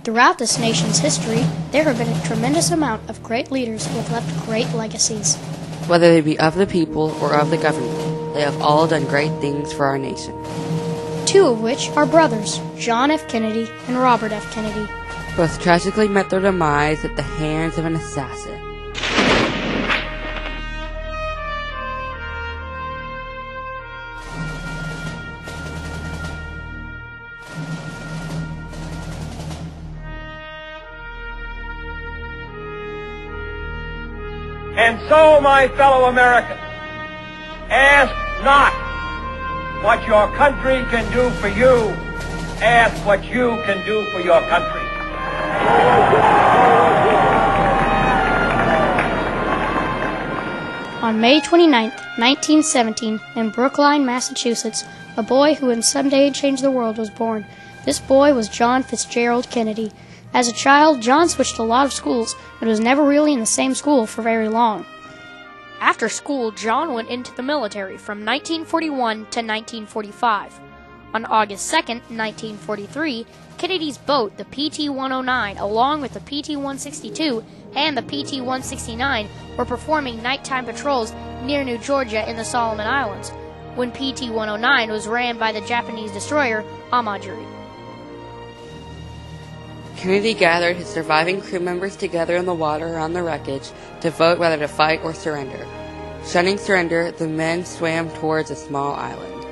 Throughout this nation's history, there have been a tremendous amount of great leaders who have left great legacies. Whether they be of the people or of the government, they have all done great things for our nation. Two of which are brothers, John F. Kennedy and Robert F. Kennedy. Both tragically met their demise at the hands of an assassin. And so, my fellow Americans, ask not what your country can do for you. Ask what you can do for your country. On May 29, 1917, in Brookline, Massachusetts, a boy who would someday change the world was born. This boy was John Fitzgerald Kennedy. As a child, John switched a lot of schools, but was never really in the same school for very long. After school, John went into the military from 1941 to 1945. On August 2, 1943, Kennedy's boat, the PT-109, along with the PT-162 and the PT-169, were performing nighttime patrols near New Georgia in the Solomon Islands, when PT-109 was rammed by the Japanese destroyer Amajiri. Kennedy gathered his surviving crew members together in the water around the wreckage to vote whether to fight or surrender. Shunning surrender, the men swam towards a small island.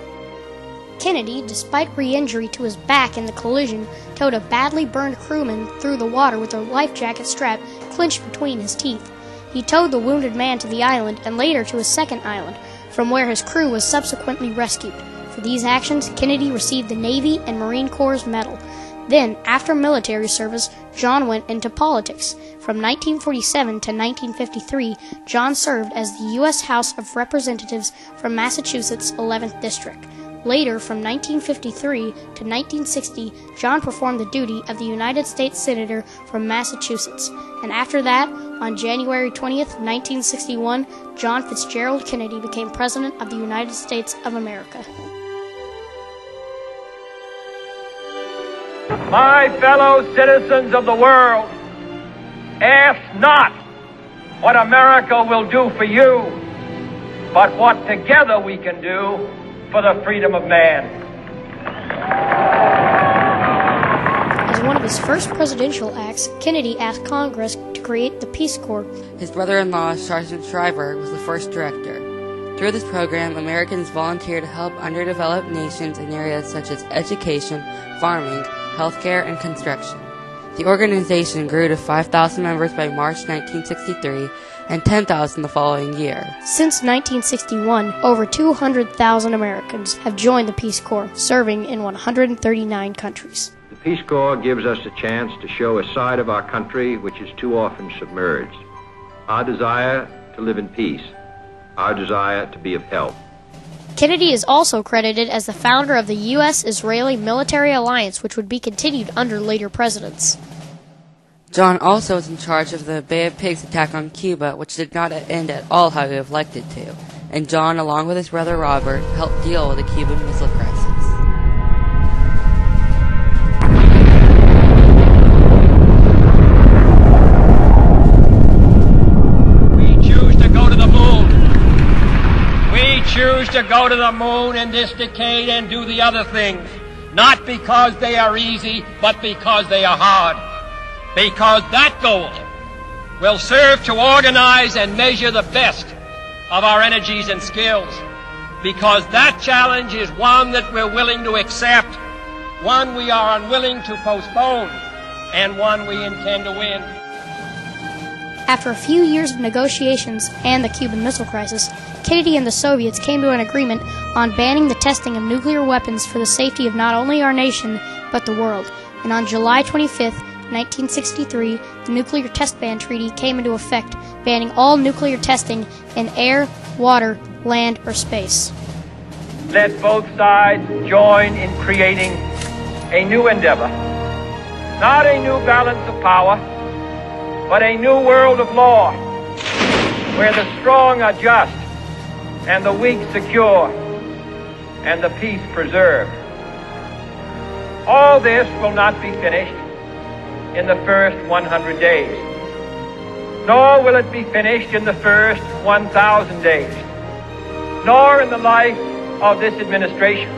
Kennedy, despite re-injury to his back in the collision, towed a badly burned crewman through the water with a life jacket strap clenched between his teeth. He towed the wounded man to the island and later to a second island, from where his crew was subsequently rescued. For these actions, Kennedy received the Navy and Marine Corps Medal. Then, after military service, John went into politics. From 1947 to 1953, John served as the U.S. House of Representatives from Massachusetts' 11th District. Later, from 1953 to 1960, John performed the duty of the United States Senator from Massachusetts. And after that, on January 20th, 1961, John Fitzgerald Kennedy became President of the United States of America. My fellow citizens of the world, ask not what America will do for you, but what together we can do for the freedom of man. As one of his first presidential acts, Kennedy asked Congress to create the Peace Corps. His brother-in-law, Sergeant Shriver, was the first director. Through this program, Americans volunteered to help underdeveloped nations in areas such as education, farming, healthcare, and construction. The organization grew to 5,000 members by March 1963 and 10,000 the following year. Since 1961, over 200,000 Americans have joined the Peace Corps, serving in 139 countries. The Peace Corps gives us a chance to show a side of our country which is too often submerged. Our desire to live in peace, our desire to be of help. Kennedy is also credited as the founder of the U.S.-Israeli military alliance, which would be continued under later presidents. John also was in charge of the Bay of Pigs attack on Cuba, which did not end at all how he would have liked it to. And John, along with his brother Robert, helped deal with the Cuban Missile Crisis. Choose to go to the moon in this decade and do the other things, not because they are easy, but because they are hard. Because that goal will serve to organize and measure the best of our energies and skills. Because that challenge is one that we're willing to accept, one we are unwilling to postpone, and one we intend to win. After a few years of negotiations and the Cuban Missile Crisis, Kennedy and the Soviets came to an agreement on banning the testing of nuclear weapons for the safety of not only our nation, but the world. And on July 25, 1963, the Nuclear Test Ban Treaty came into effect, banning all nuclear testing in air, water, land, or space. Let both sides join in creating a new endeavor, not a new balance of power, but a new world of law, where the strong are just, and the weak secure, and the peace preserved. All this will not be finished in the first 100 days. Nor will it be finished in the first 1,000 days. Nor in the life of this administration.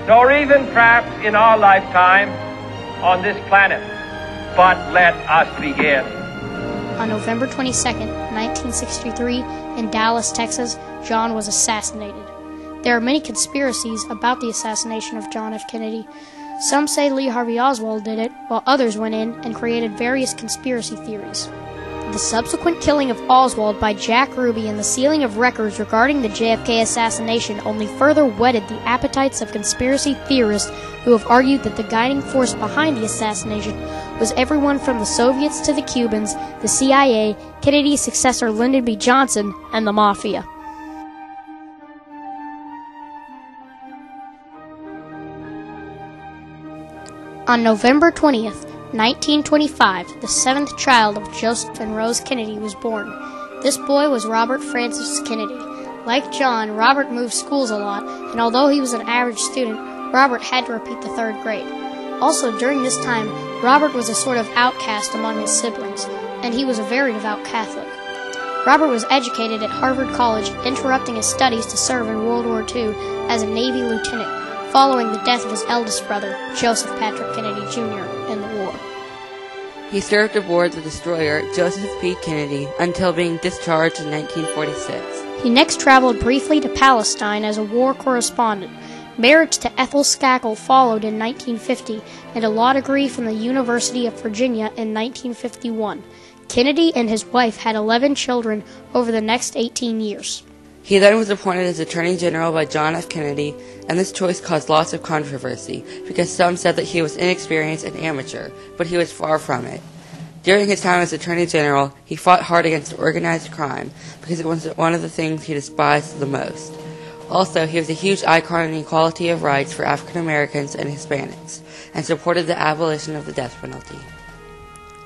Nor even perhaps in our lifetime on this planet. But let us begin. On November 22, 1963, in Dallas, Texas, John was assassinated. There are many conspiracies about the assassination of John F. Kennedy. Some say Lee Harvey Oswald did it, while others went in and created various conspiracy theories. The subsequent killing of Oswald by Jack Ruby and the sealing of records regarding the JFK assassination only further whetted the appetites of conspiracy theorists who have argued that the guiding force behind the assassination was everyone from the Soviets to the Cubans, the CIA, Kennedy's successor Lyndon B. Johnson, and the Mafia. On November 20th, 1925, the seventh child of Joseph and Rose Kennedy was born. This boy was Robert Francis Kennedy. Like John, Robert moved schools a lot, and although he was an average student, Robert had to repeat the 3rd grade. Also, during this time, Robert was a sort of outcast among his siblings, and he was a very devout Catholic. Robert was educated at Harvard College, interrupting his studies to serve in World War II as a Navy lieutenant, following the death of his eldest brother, Joseph Patrick Kennedy, Jr., in the war. He served aboard the destroyer Joseph P. Kennedy until being discharged in 1946. He next traveled briefly to Palestine as a war correspondent. Marriage to Ethel Skakel followed in 1950, and a law degree from the University of Virginia in 1951. Kennedy and his wife had 11 children over the next 18 years. He then was appointed as Attorney General by John F. Kennedy, and this choice caused lots of controversy, because some said that he was inexperienced and amateur, but he was far from it. During his time as Attorney General, he fought hard against organized crime, because it was one of the things he despised the most. Also, he was a huge icon in equality of rights for African Americans and Hispanics, and supported the abolition of the death penalty.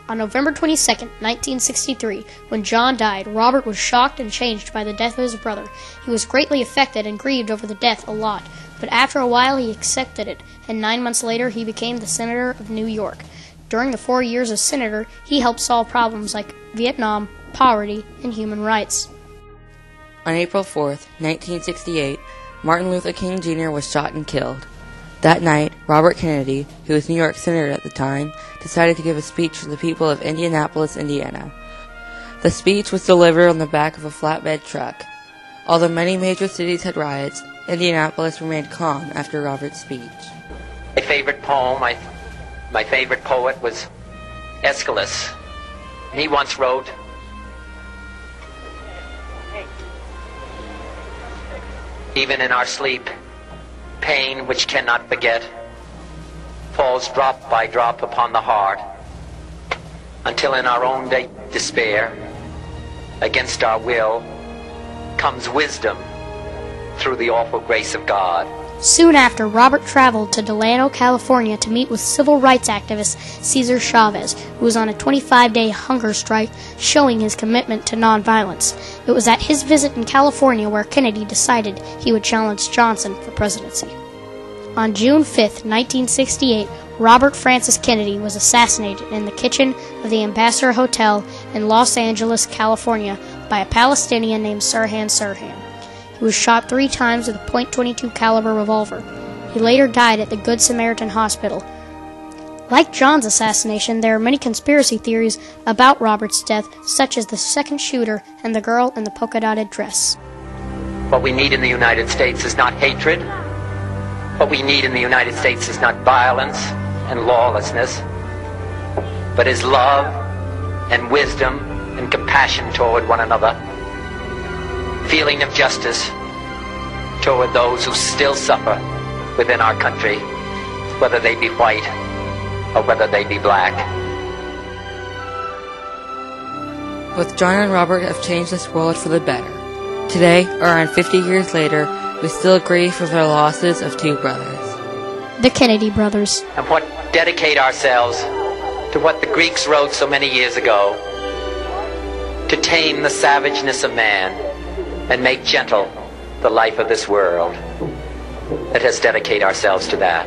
On November 22, 1963, when John died, Robert was shocked and changed by the death of his brother. He was greatly affected and grieved over the death a lot, but after a while he accepted it, and 9 months later he became the Senator of New York. During the 4 years as Senator, he helped solve problems like Vietnam, poverty, and human rights. On April 4, 1968, Martin Luther King Jr. was shot and killed. That night, Robert Kennedy, who was New York Senator at the time, decided to give a speech to the people of Indianapolis, Indiana. The speech was delivered on the back of a flatbed truck. Although many major cities had riots, Indianapolis remained calm after Robert's speech. My favorite poem, my favorite poet was Aeschylus. And he once wrote, "Even in our sleep, pain which cannot forget falls drop by drop upon the heart, until in our own despair, against our will, comes wisdom through the awful grace of God." Soon after, Robert traveled to Delano, California to meet with civil rights activist Cesar Chavez, who was on a 25-day hunger strike showing his commitment to nonviolence. It was at his visit in California where Kennedy decided he would challenge Johnson for presidency. On June 5, 1968, Robert Francis Kennedy was assassinated in the kitchen of the Ambassador Hotel in Los Angeles, California, by a Palestinian named Sirhan Sirhan. He was shot 3 times with a .22 caliber revolver. He later died at the Good Samaritan Hospital. Like John's assassination, there are many conspiracy theories about Robert's death, such as the second shooter and the girl in the polka-dotted dress. What we need in the United States is not hatred. What we need in the United States is not violence and lawlessness, but is love and wisdom and compassion toward one another. Feeling of justice toward those who still suffer within our country, whether they be white or whether they be black. Both John and Robert have changed this world for the better. Today, around 50 years later, we still grieve for their losses of 2 brothers. The Kennedy brothers. And what dedicate ourselves to what the Greeks wrote so many years ago, to tame the savageness of man and make gentle the life of this world. Let us dedicate ourselves to that.